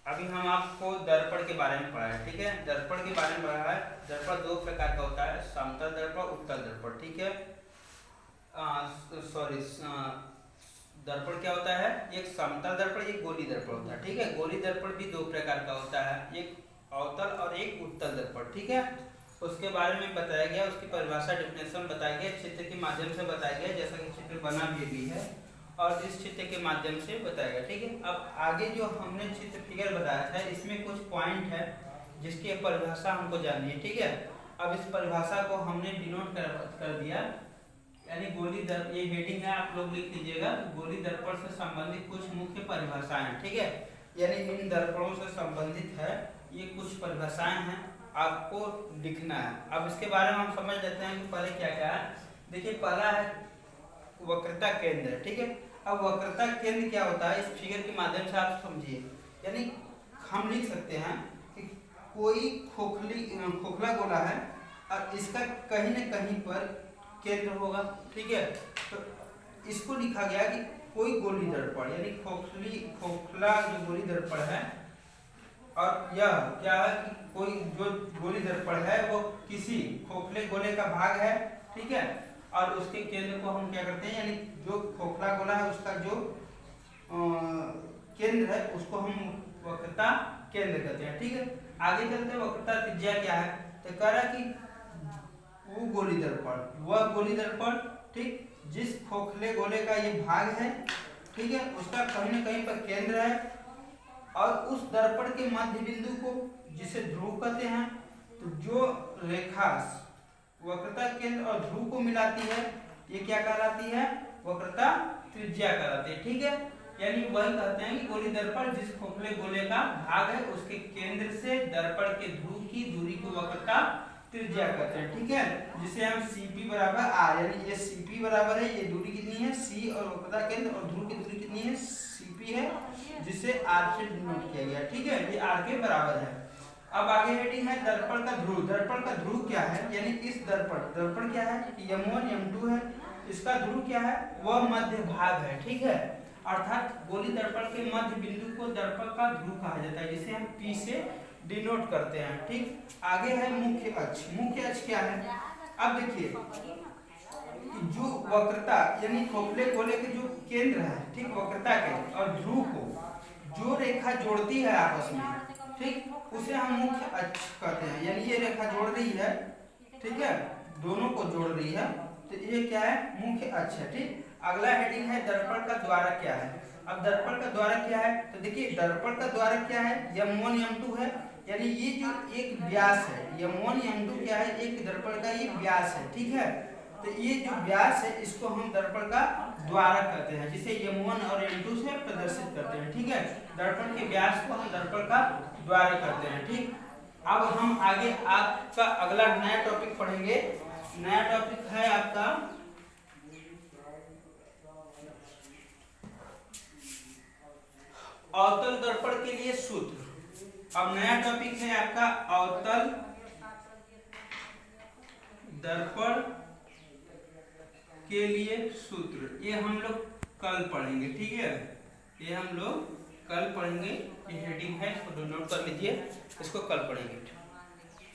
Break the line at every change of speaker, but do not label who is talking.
अभी हम आपको दर्पण के बारे में पढ़ा है, ठीक है। दर्पण के बारे में पढ़ा है। दर्पण दो प्रकार का होता है, समतल दर्पण, उत्तल दर्पण, ठीक है। सॉरी, दर्पण क्या होता है, एक समतल दर्पण, एक गोली दर्पण होता है, ठीक है। गोली दर्पण भी दो प्रकार का होता है, एक अवतल और एक उत्तल दर्पण, ठीक है। उसके बारे में बताया गया, उसकी परिभाषा डेफिनेशन बताया गया, चित्र के माध्यम से बताया गया, जैसा कि चित्र बना भी है और इस चित्र के माध्यम से बताया गया, ठीक है। अब आगे जो हमने चित्र फिगर बताया था, इसमें कुछ पॉइंट है जिसकी परिभाषा हमको जाननी है, ठीक है। अब इस परिभाषा को हमने डिनोट कर दिया, यानी गोली दर्पण, ये हेडिंग है, आप लोग लिख लीजिएगा। गोली दर्पण से संबंधित कुछ मुख्य परिभाषाएं, ठीक है। यानी इन दर्पणों से संबंधित है ये कुछ परिभाषाएं हैं, आपको लिखना है। अब इसके बारे में हम समझ लेते हैं कि पहले क्या क्या है। देखिए, पहला है वक्रता केंद्र, ठीक है। अब वक्रता केंद्र क्या होता है, इस फिगर के माध्यम से आप समझिए। यानी हम लिख सकते हैं कि कोई खोखला गोला है और इसका कहीं न कहीं पर केंद्र होगा, ठीक है। तो इसको लिखा गया कि कोई गोली दर्पण, यानी खोखला जो गोली दर्पण है, और यह क्या है कि कोई जो गोली दर्पण है वो किसी खोखले गोले का भाग है, ठीक है। और उसके केंद्र को हम क्या करते हैं, यानी जो खोखला गोला है उसका जो केंद्र है उसको हम वक्रता केंद्र कहते हैं, ठीक है। आगे चलते हैं, वक्रता त्रिज्या क्या है, तो कह रहा कि वो गोली दर्पण, वह गोली दर्पण, ठीक, जिस खोखले गोले का ये भाग है, ठीक है, उसका कहीं न कहीं पर केंद्र है और उस दर्पण के मध्य बिंदु को जिसे ध्रुव कहते हैं। तो जो रेखा वक्रता केंद्र और ध्रुव को मिलाती है ये क्या कहलाती है, वक्रता त्रिज्या कहलाती है, ठीक है। यानी वही कहते हैं कि गोली दर्पण जिस खोखले गोले का भाग है उसके केंद्र से दर्पण के ध्रुव की दूरी को वक्रता त्रिज्या कहते हैं, ठीक है। जिसे हम Cp बराबर r, यानी ये Cp बराबर है, ये दूरी कितनी है c, और वक्रता केंद्र और ध्रुव की दूरी कितनी है Cp है, जिसे r से डिनोट किया गया, ठीक है। ये r के बराबर है। अब आगे हेडिंग है दर्पण का ध्रुव। दर्पण का ध्रुव क्या है, यानी इस दर्पण क्या है, m1 m2 है, इसका ध्रुव क्या है, वह मध्य भाग है, ठीक है। अर्थात गोली दर्पण के मध्य बिंदु को दर्पण का ध्रुव कहा जाता है, जिसे हम P से डिनोट करते हैं, ठीक। आगे है मुख्य अक्ष। मुख्य अक्ष क्या है, अब देखिए जो वक्रता यानी खोखले गोले के जो केंद्र है, ठीक, वक्रता के और ध्रुव को जो रेखा जोड़ती है आपस में, ठीक, उसे हम मुख्य अक्ष कहते हैं। यानी ये रेखा जोड़ रही है, ठीक है, दोनों को जोड़ रही है, तो ये क्या है, मुख्य अक्ष है, ठीक। अगला हेडिंग है दर्पण का द्वारक क्या है। अब दर्पण का द्वारक क्या है, तो देखिए दर्पण का द्वारक क्या है, m1 m2 है, यानी ये जो एक व्यास है, m1 m2 क्या है, एक दर्पण का ये व्यास है, ठीक है। तो ये जो व्यास है इसको हम दर्पण का द्वारक कहते हैं, जिसे m1 और m2 से प्रदर्शित करते हैं, ठीक है। दर्पण के व्यास को हम दर्पण का द्वारक कहते हैं, ठीक। अब हम आगे आपका अगला नया टॉपिक पढ़ेंगे। नया टॉपिक है आपका अवतल दर्पण के लिए सूत्र। अब नया टॉपिक है आपका अवतल दर्पण के लिए सूत्र। ये हम लोग कल पढ़ेंगे, ठीक है, ये हम लोग कल पढ़ेंगे। ये हेडिंग है, इसको नोट कर लीजिए, इसको कल पढ़ेंगे।